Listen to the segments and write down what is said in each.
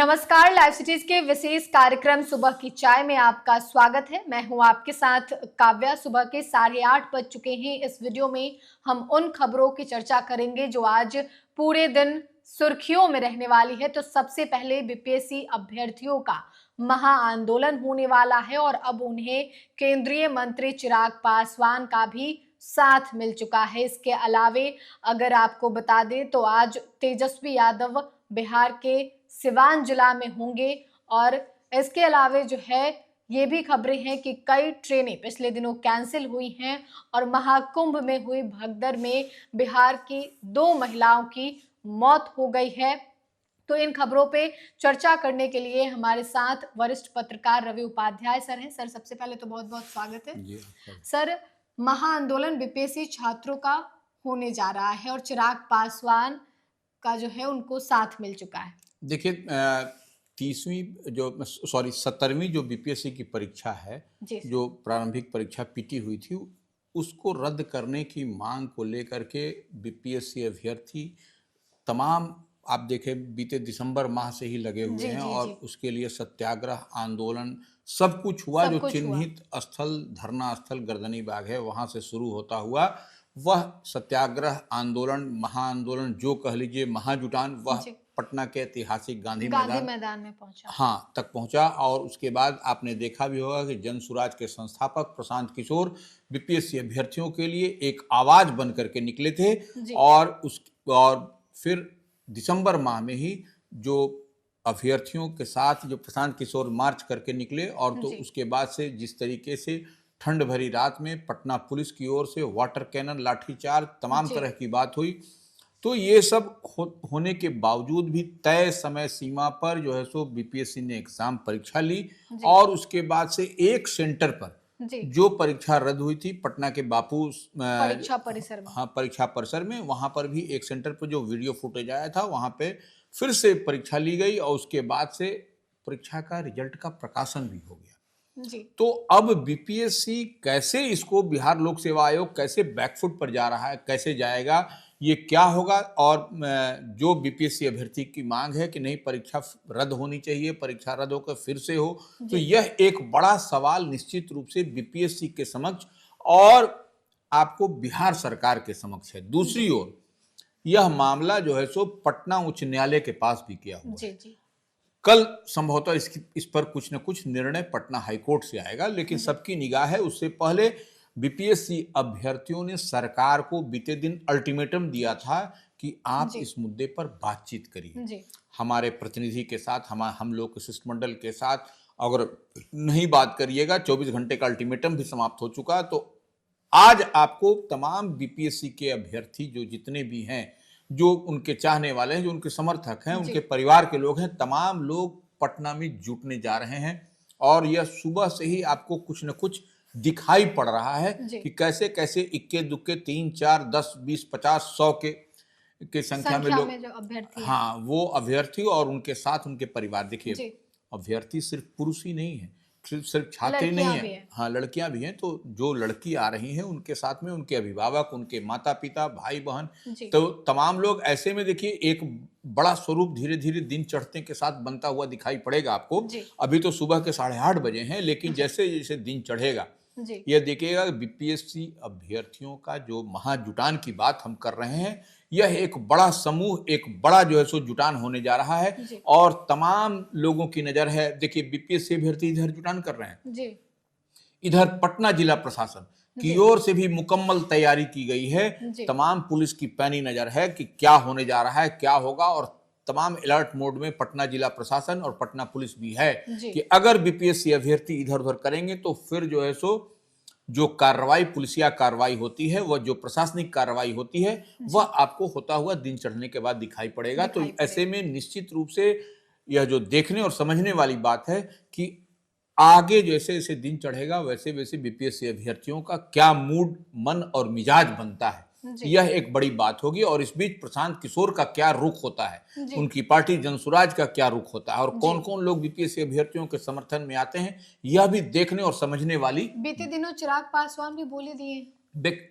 नमस्कार, live cities के विशेष कार्यक्रम सुबह की चाय में आपका स्वागत है। मैं हूं आपके साथ काव्या। सुबह के 8:30 बज चुके हैं। इस वीडियो में हम उन खबरों की चर्चा करेंगे जो आज पूरे दिन सुर्खियों में रहने वाली है। तो सबसे पहले बीपीएससी अभ्यर्थियों का महाआंदोलन होने वाला है और अब उन्हें केंद्रीय मंत्री चिराग पासवान का भी साथ मिल चुका है। इसके अलावे अगर आपको बता दें तो आज तेजस्वी यादव बिहार के सिवान जिला में होंगे और इसके अलावे जो है ये भी खबरें हैं कि कई ट्रेनें पिछले दिनों कैंसिल हुई हैं और महाकुंभ में हुई भगदड़ में बिहार की 2 महिलाओं की मौत हो गई है। तो इन खबरों पे चर्चा करने के लिए हमारे साथ वरिष्ठ पत्रकार रवि उपाध्याय सर हैं। सर, सबसे पहले तो बहुत बहुत स्वागत है जी। सर। महाआंदोलन बीपीएससी छात्रों का होने जा रहा है और चिराग पासवान का जो है उनको साथ मिल चुका है। देखिए, 17वीं जो बीपीएससी की परीक्षा है, जो प्रारंभिक परीक्षा पीटी हुई थी, उसको रद्द करने की मांग को लेकर के बीपीएससी अभ्यर्थी तमाम, आप देखें, बीते दिसंबर माह से ही लगे हुए हैं और उसके लिए सत्याग्रह आंदोलन सब कुछ हुआ। जो चिन्हित स्थल, धरना स्थल गर्दनी बाग है, वहां से शुरू होता हुआ वह सत्याग्रह आंदोलन, महाआंदोलन, जो कह लीजिए महाजुटान, वह पटना के ऐतिहासिक गांधी मैदान में पहुंचा, हाँ, तक पहुंचा। और उसके बाद आपने देखा भी होगा कि जन सुराज के संस्थापक प्रशांत किशोर बीपीएससी अभ्यर्थियों के लिए एक आवाज बन करके निकले थे और फिर दिसंबर माह में ही जो अभ्यर्थियों के साथ जो प्रशांत किशोर मार्च करके निकले और तो उसके बाद से जिस तरीके से ठंड भरी रात में पटना पुलिस की ओर से वाटर कैनन, लाठीचार्ज, तमाम तरह की बात हुई। तो ये सब होने के बावजूद भी तय समय सीमा पर जो है सो बीपीएससी ने एग्जाम परीक्षा ली और उसके बाद से एक सेंटर पर जो परीक्षा रद्द हुई थी पटना के बापू परीक्षा परिसर में, हाँ, परीक्षा परिसर में, वहां पर भी एक सेंटर पर जो वीडियो फुटेज आया था वहां पे फिर से परीक्षा ली गई और उसके बाद से परीक्षा का रिजल्ट का प्रकाशन भी हो गया। तो अब बीपीएससी कैसे, इसको बिहार लोक सेवा आयोग कैसे बैकफुट पर जा रहा है, कैसे जाएगा, ये क्या होगा। और जो बीपीएससी अभ्यर्थी की मांग है कि नहीं, परीक्षा रद्द होनी चाहिए, परीक्षा रद्द होकर फिर से हो, तो यह एक बड़ा सवाल निश्चित रूप से बीपीएससी के समक्ष और आपको बिहार सरकार के समक्ष है। दूसरी ओर यह मामला जो है सो पटना उच्च न्यायालय के पास भी किया हुआ है। कल संभवतः इस पर कुछ न कुछ निर्णय पटना हाईकोर्ट से आएगा, लेकिन सबकी निगाह है उससे पहले बीपीएससी अभ्यर्थियों ने सरकार को बीते दिन अल्टीमेटम दिया था कि आप इस मुद्दे पर बातचीत करिए, हमारे प्रतिनिधि के साथ, हम लोग के शिष्टमंडल के साथ, अगर नहीं बात करिएगा 24 घंटे का अल्टीमेटम भी समाप्त हो चुका। तो आज आपको तमाम बीपीएससी के अभ्यर्थी जो जितने भी हैं, जो उनके चाहने वाले हैं, जो उनके समर्थक हैं, उनके परिवार के लोग हैं, तमाम लोग पटना में जुटने जा रहे हैं और यह सुबह से ही आपको कुछ न कुछ दिखाई पड़ रहा है कि कैसे कैसे इक्के दुक्के 3, 4, 10, 20, 50, 100 के संख्या में लोग, जो अभ्यर्थी, हाँ, वो अभ्यर्थी और उनके साथ उनके परिवार। देखिए, अभ्यर्थी सिर्फ पुरुष ही नहीं है, सिर्फ छात्र नहीं है, हाँ, लड़कियां भी हैं। तो जो लड़की आ रही हैं उनके साथ में उनके अभिभावक, उनके माता पिता, भाई बहन, तो तमाम लोग। ऐसे में देखिए एक बड़ा स्वरूप धीरे धीरे दिन चढ़ते के साथ बनता हुआ दिखाई पड़ेगा आपको। अभी तो सुबह के 8:30 बजे हैं, लेकिन जैसे जैसे दिन चढ़ेगा यह देखिएगा बीपीएससी अभ्यर्थियों का जो महाजुटान की बात हम कर रहे हैं, यह एक बड़ा समूह, एक बड़ा जो है सो जुटान होने जा रहा है और तमाम लोगों की नजर है। देखिए, बीपीएससी अभ्यर्थी इधर जुटान कर रहे हैं, इधर पटना जिला प्रशासन की ओर से भी मुकम्मल तैयारी की गई है। तमाम पुलिस की पैनी नजर है कि क्या होने जा रहा है, क्या होगा, और तमाम अलर्ट मोड में पटना जिला प्रशासन और पटना पुलिस भी है कि अगर बीपीएससी अभ्यर्थी इधर उधर करेंगे तो फिर जो है सो जो कार्रवाई, पुलिसिया कार्रवाई होती है, वह जो प्रशासनिक कार्रवाई होती है, वह आपको होता हुआ दिन चढ़ने के बाद दिखाई पड़ेगा। तो ऐसे में निश्चित रूप से यह जो देखने और समझने वाली बात है कि आगे जैसे जैसे दिन चढ़ेगा वैसे वैसे बीपीएससी अभ्यर्थियों का क्या मूड, मन और मिजाज बनता है, यह एक बड़ी बात होगी। और इस बीच प्रशांत किशोर का क्या रुख होता है, उनकी पार्टी जनसुराज का क्या रुख होता है और कौन कौन लोग बीपीएससी अभ्यर्थियों के समर्थन में आते हैं, यह भी देखने और समझने वाली। बीते दिनों चिराग पासवान भी बोले दिए,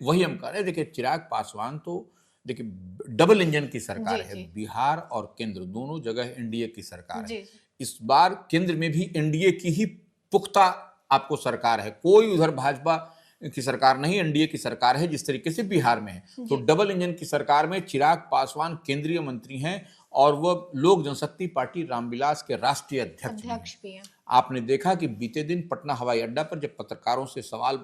वही हम कह रहे हैं। देखिए, चिराग पासवान तो देखिए डबल इंजन की सरकार जी, है, जी। बिहार और केंद्र दोनों जगह एनडीए की सरकार जी, है। जी। इस बार केंद्र में भी एनडीए की ही पुख्ता आपको सरकार है, कोई उधर भाजपा की सरकार नहीं, एनडीए की सरकार है जिस तरीके से बिहार में है। तो जी। डबल इंजन की सरकार में चिराग पासवान केंद्रीय मंत्री हैं और वह लोक जनशक्ति पार्टी रामविलास के राष्ट्रीय अध्यक्ष भी हैं। आपने देखा कि बीते दिन पटना हवाई अड्डा पर जब पत्रकारों से सवाल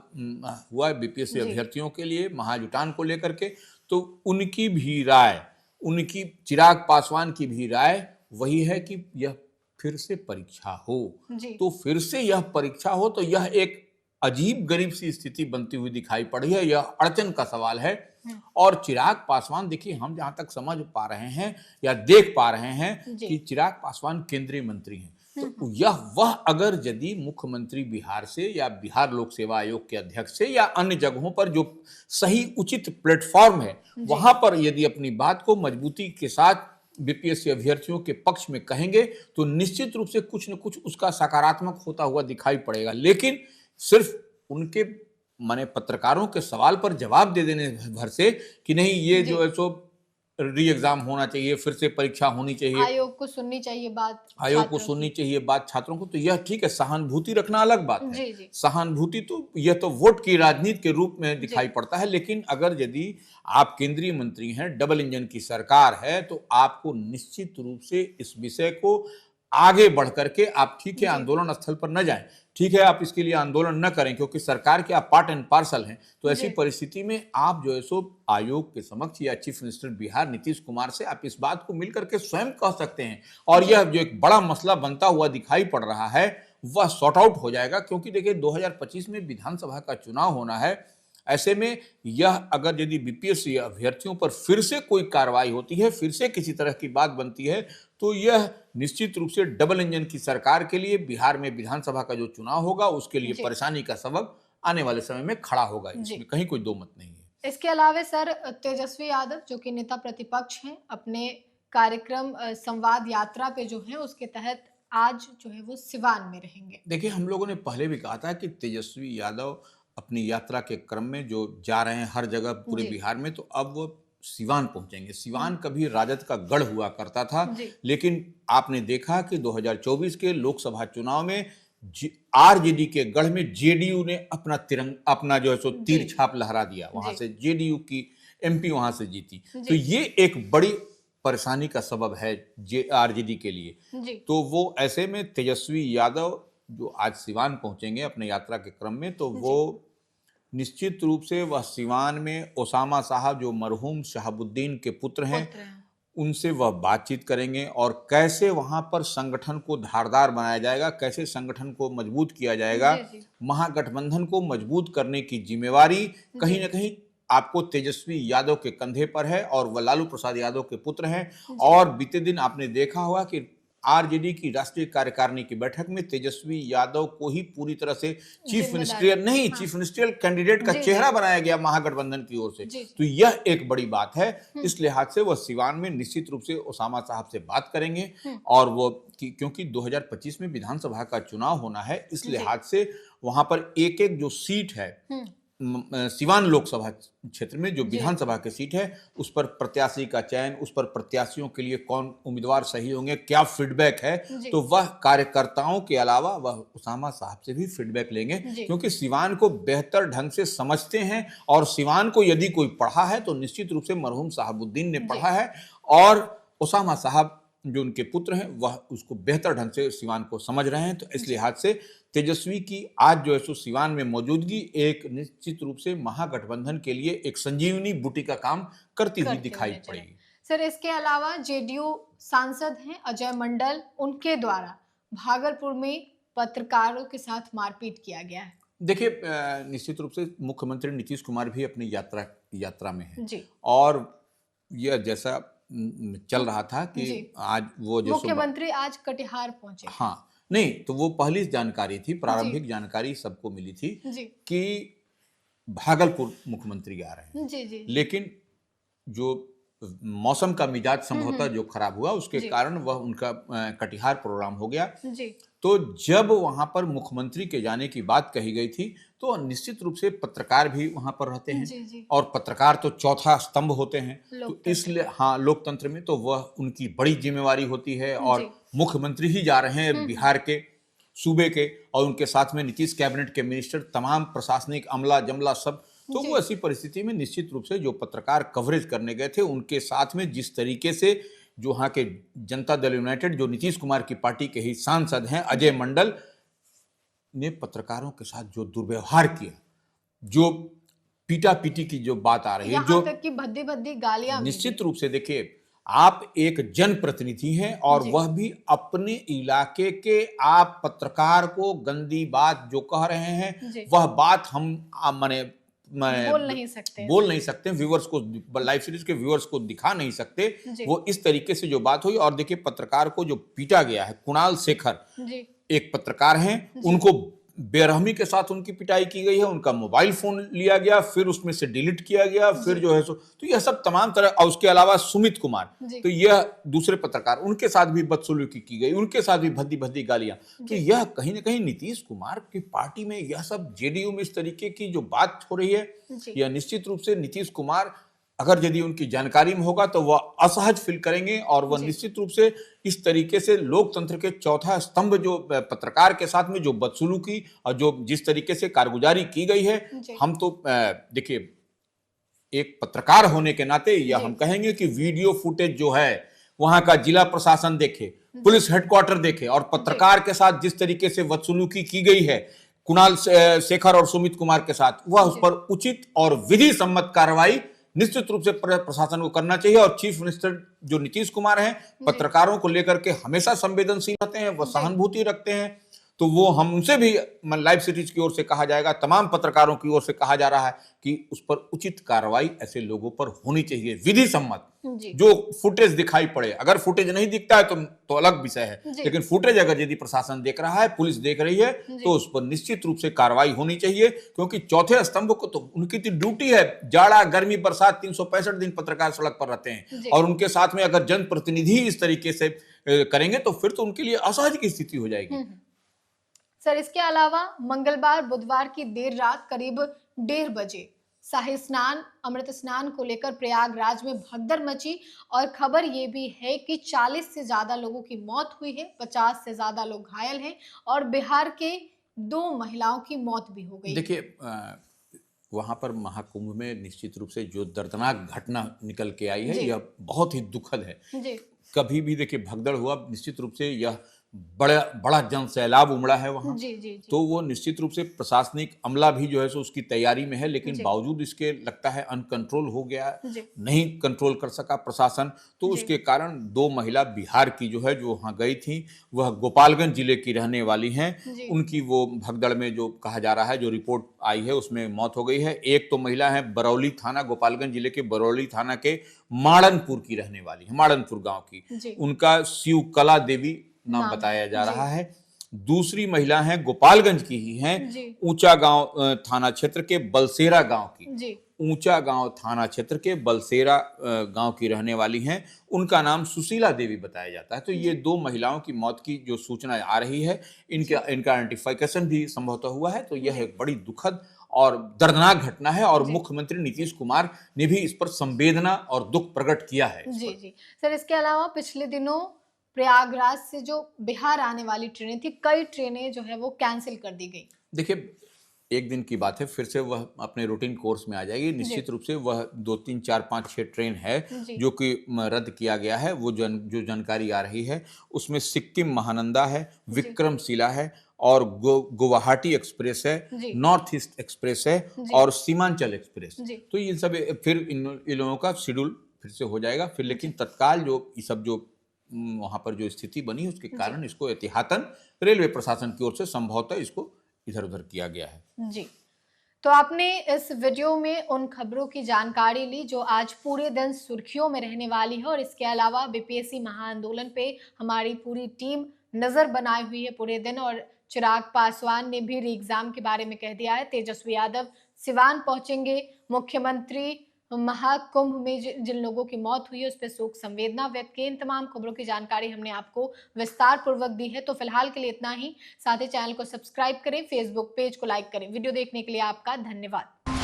हुआ बीपीएससी जी। अभ्यर्थियों के लिए महाजुटान को लेकर के, तो उनकी भी राय, उनकी चिराग पासवान की भी राय वही है कि यह फिर से परीक्षा हो। जी। तो फिर से यह परीक्षा हो तो यह एक अजीब गरीब सी स्थिति बनती हुई दिखाई पड़ी है, यह अड़चन का सवाल है। और चिराग पासवान, देखिए हम जहां तक समझ पा रहे हैं या देख पा रहे हैं कि चिराग पासवान केंद्रीय मंत्री हैं, तो यह वह अगर यदि मुख्यमंत्री बिहार से या बिहार लोक सेवा आयोग के अध्यक्ष से या अन्य जगहों पर जो सही उचित प्लेटफॉर्म है वहां पर यदि अपनी बात को मजबूती के साथ बीपीएससी अभ्यर्थियों के पक्ष में कहेंगे तो निश्चित रूप से कुछ न कुछ उसका सकारात्मक होता हुआ दिखाई पड़ेगा। लेकिन सिर्फ उनके माने पत्रकारों के सवाल पर जवाब दे देने भर से कि नहीं ये जो है सो री एग्जाम होना चाहिए, फिर से परीक्षा होनी चाहिए, आयोग को सुननी चाहिए बात, आयोग को सुननी चाहिए बात छात्रों को, तो यह ठीक है, सहानुभूति रखना अलग बात है। जी, जी। सहानुभूति तो यह तो वोट की राजनीति के रूप में दिखाई पड़ता है। लेकिन अगर यदि आप केंद्रीय मंत्री हैं, डबल इंजन की सरकार है, तो आपको निश्चित रूप से इस विषय को आगे बढ़ करके आप ठीक है आंदोलन स्थल पर न जाएं, ठीक है आप इसके लिए आंदोलन न करें क्योंकि सरकार के आप पार्ट एंड पार्सल हैं। तो ऐसी परिस्थिति में आप जो है सो आयोग के समक्ष या चीफ मिनिस्टर बिहार नीतीश कुमार से आप इस बात को मिलकर के स्वयं कह सकते हैं और यह जो एक बड़ा मसला बनता हुआ दिखाई पड़ रहा है वह सॉर्ट आउट हो जाएगा। क्योंकि देखिए 2025 में विधानसभा का चुनाव होना है, ऐसे में यह अगर यदि बीपीएससी अभ्यर्थियों पर फिर से कोई कार्रवाई होती है, फिर से किसी तरह की बात बनती है, तो यह निश्चित रूप से डबल इंजन की सरकार के लिए बिहार में विधानसभा का जो चुनाव होगा उसके लिए परेशानी का सबब आने वाले समय में खड़ा होगा। इसमें कहीं कोई दो मत नहीं है। इसके अलावा सर तेजस्वी यादव जो कि नेता प्रतिपक्ष हैं, अपने कार्यक्रम संवाद यात्रा पे जो है उसके तहत आज जो है वो सिवान में रहेंगे। देखिए हम लोगों ने पहले भी कहा था कि तेजस्वी यादव अपनी यात्रा के क्रम में जो जा रहे हैं हर जगह पूरे बिहार में, तो अब वो सिवान पहुंचेंगे। सिवान कभी राजद का गढ़ हुआ करता था, लेकिन आपने देखा कि 2024 के लोकसभा चुनाव में आरजेडी के गढ़ में जेडीयू ने अपना जो है सो तीर छाप लहरा दिया, वहां से जेडीयू की एमपी वहां से जीती। तो ये एक बड़ी परेशानी का सबब है आरजेडी के लिए। तो वो ऐसे में तेजस्वी यादव जो आज सिवान पहुंचेंगे अपने यात्रा के क्रम में, तो वो निश्चित रूप से वह सिवान में ओसामा साहब जो मरहूम शहाबुद्दीन के पुत्र हैं उनसे वह बातचीत करेंगे और कैसे वहां पर संगठन को धारदार बनाया जाएगा, कैसे संगठन को मजबूत किया जाएगा। महागठबंधन को मजबूत करने की जिम्मेवारी कहीं ना कहीं आपको तेजस्वी यादव के कंधे पर है और वह लालू प्रसाद यादव के पुत्र हैं। और बीते दिन आपने देखा होगा कि आरजेडी की राष्ट्रीय कार्यकारिणी की बैठक में तेजस्वी यादव को ही पूरी तरह से चीफ मिनिस्ट्रियल कैंडिडेट का चेहरा बनाया गया महागठबंधन की ओर से। तो यह एक बड़ी बात है। इस लिहाज से वह सिवान में निश्चित रूप से ओसामा साहब से बात करेंगे और वो क्योंकि 2025 में विधानसभा का चुनाव होना है, इस लिहाज से वहां पर एक एक जो सीट है सिवान लोकसभा क्षेत्र में जो विधानसभा की सीट है उस पर प्रत्याशी का चयन, उस पर प्रत्याशियों के लिए कौन उम्मीदवार सही होंगे, क्या फीडबैक है, तो वह कार्यकर्ताओं के अलावा वह ओसामा साहब से भी फीडबैक लेंगे क्योंकि सिवान को बेहतर ढंग से समझते हैं और सिवान को यदि कोई पढ़ा है तो निश्चित रूप से मरहूम शहाबुद्दीन ने पढ़ा है और ओसामा साहब जो उनके पुत्र हैं वह उसको बेहतर ढंग से सिवान को समझ रहे हैं। तो इस लिहाज से तेजस्वी की आज जो है सो सिवान में मौजूदगी एक निश्चित रूप से महागठबंधन के लिए एक संजीवनी बूटी का काम करती हुई दिखाई पड़ेगी। सर इसके अलावा जेडीयू सांसद हैं अजय मंडल, उनके द्वारा भागलपुर में पत्रकारों के साथ मारपीट किया गया है। देखिए निश्चित रूप से मुख्यमंत्री नीतीश कुमार भी अपनी यात्रा में है और यह जैसा चल रहा था कि आज वो जो मुख्यमंत्री आज कटिहार पहुंचे। हाँ, नहीं तो वो पहली जानकारी थी, प्रारंभिक जानकारी सबको मिली थी कि भागलपुर मुख्यमंत्री आ रहे हैं। लेकिन जो मौसम का मिजाज संभवतः जो खराब हुआ उसके कारण वह उनका कटिहार प्रोग्राम हो गया। तो जब वहां पर मुख्यमंत्री के जाने की बात कही गई थी तो निश्चित रूप से पत्रकार भी वहां पर रहते हैं। जी। और पत्रकार तो चौथा स्तंभ होते हैं, तो इसलिए हाँ, लोकतंत्र में तो वह उनकी बड़ी जिम्मेवारी होती है। और मुख्यमंत्री ही जा रहे हैं बिहार के, सूबे के, और उनके साथ में नीतीश कैबिनेट के मिनिस्टर, तमाम प्रशासनिक अमला जमला सब। तो वो ऐसी परिस्थिति में निश्चित रूप से जो पत्रकार कवरेज करने गए थे उनके साथ में जिस तरीके से जो वहां के जनता दल यूनाइटेड, जो नीतीश कुमार की पार्टी के ही सांसद हैं अजय मंडल, ने पत्रकारों के साथ जो दुर्व्यवहार किया, जो पीटा पीटी की जो बात आ रही है, जो तक की भद्दी भद्दी गालियां, निश्चित रूप से देखिए, आप एक जनप्रतिनिधि हैं और वह भी अपने इलाके के, आप पत्रकार को गंदी बात जो कह रहे हैं वह बात हम माने बोल नहीं सकते व्यूअर्स को, लाइव सीरीज के व्यूअर्स को दिखा नहीं सकते। वो इस तरीके से जो बात हुई, और देखिए पत्रकार को जो पीटा गया है, कुणाल शेखर एक पत्रकार हैं, उनको बेरहमी के साथ उनकी पिटाई की गई है, उनका मोबाइल फोन लिया गया, फिर उसमें से डिलीट किया गया, फिर जो है तो यह सब तमाम तरह। और उसके अलावा सुमित कुमार, तो यह दूसरे पत्रकार, उनके साथ भी बदसलूकी की गई, उनके साथ भी भद्दी भद्दी गालियां। तो यह कहीं ना कहीं नीतीश कुमार की पार्टी में यह सब जेडीयू में इस तरीके की जो बात हो रही है, यह निश्चित रूप से नीतीश कुमार अगर यदि उनकी जानकारी में होगा तो वह असहज फील करेंगे, और वह निश्चित रूप से इस तरीके से लोकतंत्र के चौथा स्तंभ जो पत्रकार के साथ में जो बदसलूकी और जो जिस तरीके से कारगुजारी की गई है, हम तो देखिए एक पत्रकार होने के नाते यह हम कहेंगे कि वीडियो फुटेज जो है वहां का जिला प्रशासन देखे, पुलिस हेडक्वार्टर देखे, और पत्रकार के साथ जिस तरीके से बदसलूकी की गई है कुणाल शेखर और सुमित कुमार के साथ, वह उस पर उचित और विधि सम्मत कार्रवाई निश्चित रूप से प्रशासन को करना चाहिए। और चीफ मिनिस्टर जो नीतीश कुमार हैं, पत्रकारों को लेकर के हमेशा संवेदनशील रहते हैं, वह सहानुभूति रखते हैं। तो वो हम उनसे भी लाइव सिटीज की ओर से कहा जाएगा, तमाम पत्रकारों की ओर से कहा जा रहा है कि उस पर उचित कार्रवाई ऐसे लोगों पर होनी चाहिए, विधि सम्मत। जो फुटेज दिखाई पड़े, अगर फुटेज नहीं दिखता है तो अलग विषय है, लेकिन फुटेज अगर यदि प्रशासन देख रहा है, पुलिस देख रही है, तो उस पर निश्चित रूप से कार्रवाई होनी चाहिए। क्योंकि चौथे स्तंभ को तो उनकी तो ड्यूटी है, जाड़ा गर्मी बरसात 365 दिन पत्रकार सड़क पर रहते हैं, और उनके साथ में अगर जनप्रतिनिधि इस तरीके से करेंगे तो फिर तो उनके लिए असहज की स्थिति हो जाएगी। सर, इसके अलावा मंगलवार बुधवार की देर रात करीब 1:30 बजे शाही स्नान, अमृत स्नान को लेकर प्रयागराज में भगदड़ मची, और खबर ये भी है कि 40 से ज्यादा लोगों की मौत हुई है, 50 से ज्यादा लोग घायल हैं, और बिहार के 2 महिलाओं की मौत भी हो गई। देखिए वहां पर महाकुंभ में निश्चित रूप से जो दर्दनाक घटना निकल के आई है, यह बहुत ही दुखद है। कभी भी देखिए भगदड़ हुआ, निश्चित रूप से यह बड़ा जन सैलाब उमड़ा है वहां। तो वो निश्चित रूप से प्रशासनिक अमला भी जो है सो उसकी तैयारी में है, लेकिन बावजूद इसके लगता है अनकंट्रोल हो गया, नहीं कंट्रोल कर सका प्रशासन। तो उसके कारण 2 महिला बिहार की जो है, जो वहां गई थी, वह गोपालगंज जिले की रहने वाली हैं। उनकी वो भगदड़ में जो कहा जा रहा है, जो रिपोर्ट आई है उसमें मौत हो गई है। एक तो महिला है बरौली थाना, गोपालगंज जिले के बरौली थाना के माड़नपुर की रहने वाली है, माड़नपुर गांव की, उनका शिवकला देवी नाम बताया जा रहा है। दूसरी महिला है गोपालगंज की ही हैं, ऊंचा गांव थाना क्षेत्र के बलसेरा गांव की, ऊंचा गांव थाना क्षेत्र के बलसेरा गांव की रहने वाली हैं, उनका नाम सुशीला देवी बताया जाता है। तो ये 2 महिलाओं की मौत की जो सूचना आ रही है, इनका आइडेंटिफिकेशन भी संभवतः हुआ है। तो यह एक बड़ी दुखद और दर्दनाक घटना है, और मुख्यमंत्री नीतीश कुमार ने भी इस पर संवेदना और दुख प्रकट किया है। जी सर, इसके अलावा पिछले दिनों प्रयागराज से जो बिहार आने वाली ट्रेनें थी, कई ट्रेनें जो है वो कैंसिल कर दी गई। देखिए एक दिन की बात है, फिर से वह अपने रूटीन कोर्स में आ जाएगी। निश्चित रूप से वह 2, 3, 4, 5, 6 ट्रेन है जो कि रद्द किया गया है। वो जो जानकारी आ रही है उसमें सिक्किम महानंदा है, विक्रमशिला है, और गुवाहाटी एक्सप्रेस है, नॉर्थ ईस्ट एक्सप्रेस है, और सीमांचल एक्सप्रेस। तो ये सब फिर इन लोगों का शेड्यूल फिर से हो जाएगा फिर। लेकिन तत्काल जो ये सब जो वहां पर जो स्थिति बनी उसके कारण इसको एहतियातन रेलवे प्रशासन की ओर से संभवतः इसको इधर उधर किया गया है। जी, तो आपने इस वीडियो में उन खबरों की जानकारी ली जो आज पूरे दिन सुर्खियों में रहने वाली है, और इसके अलावा बीपीएससी महाआंदोलन पे हमारी पूरी टीम नजर बनाई हुई है पूरे दिन, और चिराग पासवान ने भी री एग्जाम के बारे में कह दिया है। तेजस्वी यादव सिवान पहुंचेंगे, मुख्यमंत्री महाकुंभ में जिन लोगों की मौत हुई है उस पर शोक संवेदना व्यक्त की। इन तमाम खबरों की जानकारी हमने आपको विस्तार पूर्वक दी है। तो फिलहाल के लिए इतना ही। साथ ही चैनल को सब्सक्राइब करें, फेसबुक पेज को लाइक करें। वीडियो देखने के लिए आपका धन्यवाद।